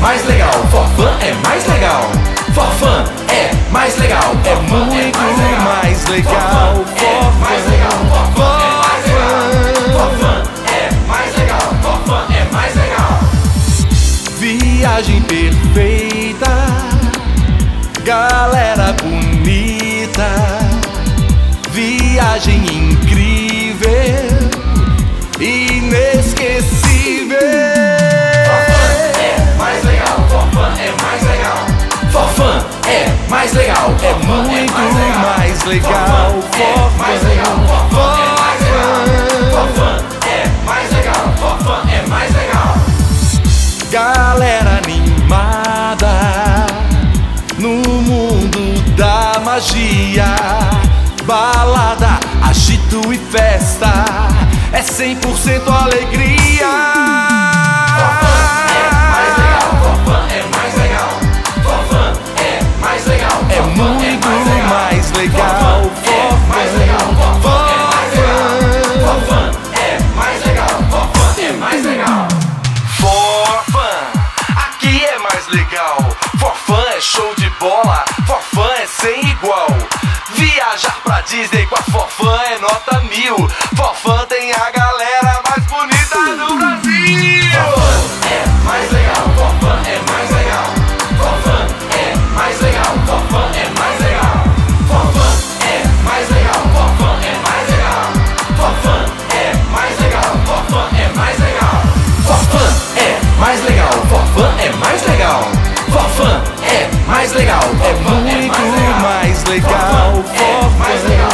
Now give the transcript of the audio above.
mais legal. Forfã é mais legal. Forfã é mais legal. É muito mais legal. Forfã é mais legal. Forfã é mais legal. Viagem perfeita, galera bonita, viagem incrível, inesquecível. Forfã é mais legal. Forfã é mais legal. Forfã é mais legal. É muito mais legal. Forfã é mais legal. Forfã é mais legal. Forfã é mais legal. Galera animada no mundo da magia, balada, agito e festa, é 100% alegria. Forfã é mais legal. Forfã é mais legal. Forfã é mais legal. É muito mais legal. Forfã é mais legal. Forfã é mais legal. Forfã, aqui é mais legal. Forfã é show de bola. Forfã é sem igual. Viajar pra Disney com a Forfã é nota 1000. Forfã tem a galera mais bonita do Brasil. Forfã é mais legal. Forfã é mais legal. Forfã é mais legal. Forfã é mais legal. Forfã é mais legal. Forfã é mais legal. Forfã é mais legal. Forfã é mais legal. Forfã é mais legal. Forfã é mais legal. Forfã é mais legal. É muito mais legal. Forfã é mais legal.